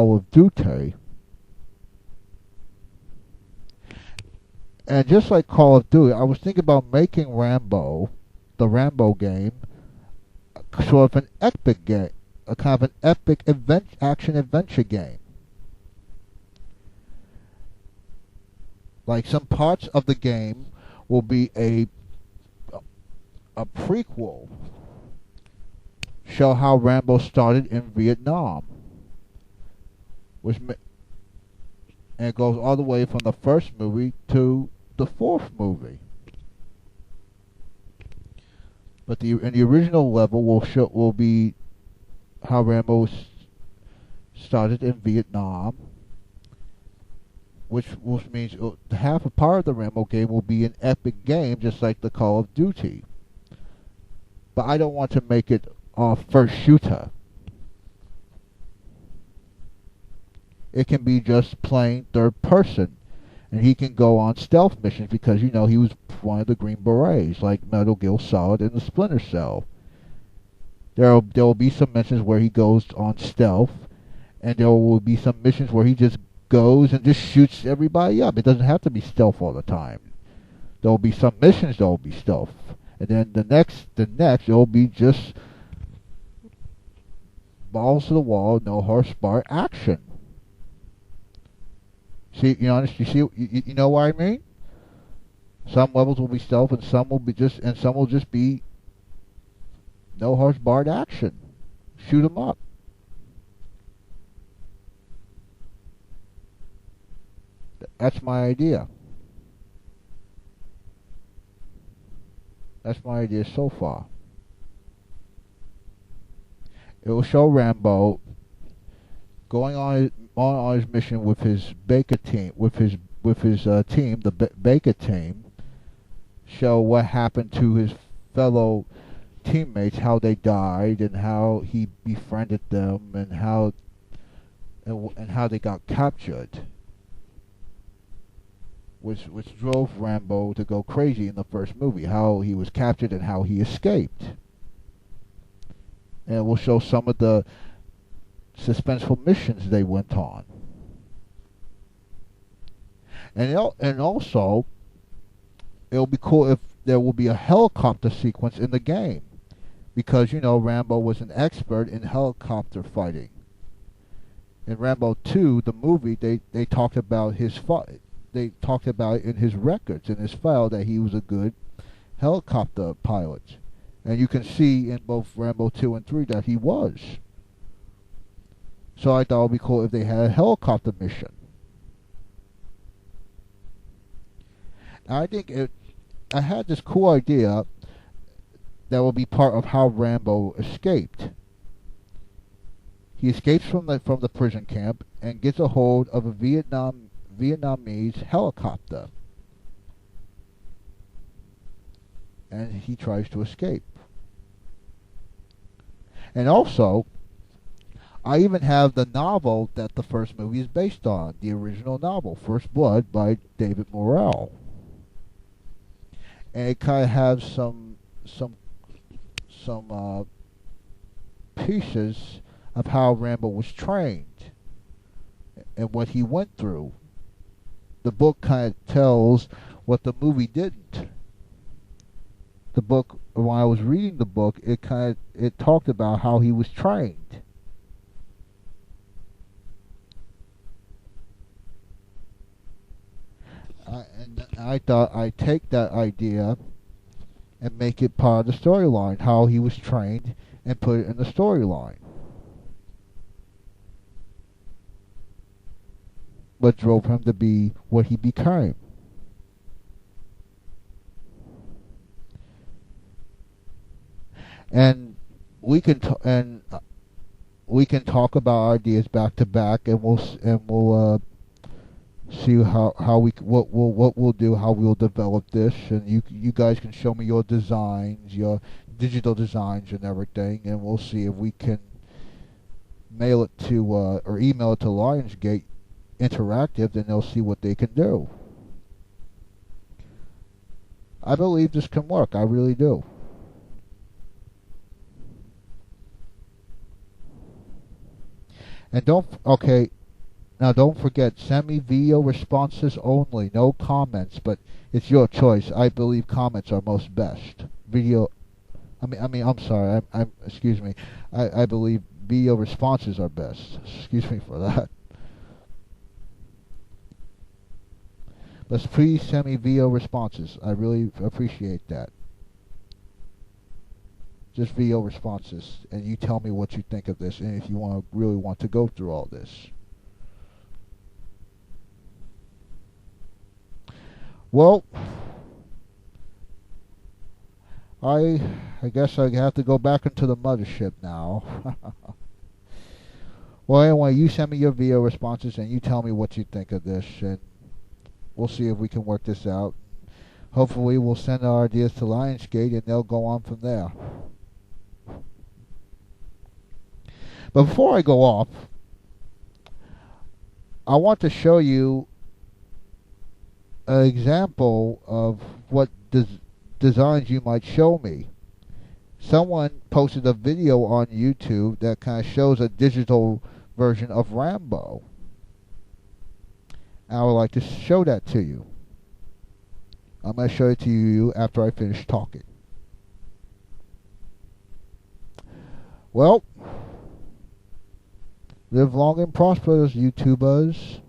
Call of Duty. And just like Call of Duty, I was thinking about making Rambo, the Rambo game, sort of an epic game, a kind of an epic action adventure game. Like some parts of the game will be a prequel, show how Rambo started in Vietnam, and it goes all the way from the first movie to the fourth movie. But in the original level will be how Rambo started in Vietnam, which means half a part of the Rambo game will be an epic game, just like the Call of Duty. But I don't want to make it a first shooter. It can be just plain third person, and he can go on stealth missions because he was one of the Green Berets, like Metal Gear Solid and the Splinter Cell. There will be some missions where he goes on stealth, and there will be some missions where he just goes and just shoots everybody up. It doesn't have to be stealth all the time. There will be some missions that will be stealth, and then the next it will be just balls to the wall, no horsepower action. See, you see, you know what I mean? Some levels will be stealth, and some will just be no horsepower action. Shoot 'em up. That's my idea. That's my idea so far. It will show Rambo going on his mission with his Baker team, with his team, the Baker team. Show what happened to his fellow teammates, how they died, and how he befriended them, and how they got captured, which drove Rambo to go crazy in the first movie. How he was captured and how he escaped. And we'll show some of the suspenseful missions they went on. And also, it'll be cool if there will be a helicopter sequence in the game, because Rambo was an expert in helicopter fighting. In Rambo 2, the movie, they talked about they talked about it in his records, in his file, that he was a good helicopter pilot. And you can see in both Rambo 2 and 3 that he was. So I thought it would be cool if they had a helicopter mission. And I had this cool idea that will be part of how Rambo escaped. He escapes from the prison camp and gets a hold of a Vietnamese helicopter. And he tries to escape. And also, I even have the novel that the first movie is based on, the original novel, First Blood by David Morrell. And it kind of has some pieces of how Rambo was trained and what he went through. The book kind of tells what the movie didn't. The book, when I was reading the book, it talked about how he was trained. And I thought I'd take that idea and make it part of the storyline, how he was trained, and put it in the storyline. What drove him to be what he became. And we can talk about ideas back to back, and we'll see what we'll do, how we'll develop this, and you guys can show me your designs, your digital designs and everything, and we'll see if we can mail it to or email it to Lionsgate Interactive, and they'll see what they can do. I believe this can work. I really do. And okay, now don't forget, send me video responses only, no comments, but it's your choice. I believe comments are most best. I'm sorry, excuse me. I believe video responses are best. Excuse me for that. But please send me video responses. I really appreciate that. Just video responses, and you tell me what you think of this, and if you really want to go through all this. Well, I guess I have to go back into the mothership now. Well, anyway, you send me your video responses, and you tell me what you think of this, and we'll see if we can work this out. Hopefully, we'll send our ideas to Lionsgate, and they'll go on from there. But before I go off, I want to show you an example of what designs you might show me. Someone posted a video on YouTube that kind of shows a digital version of Rambo. I would like to show that to you. I'm going to show it to you after I finish talking. Well, live long and prosper, YouTubers.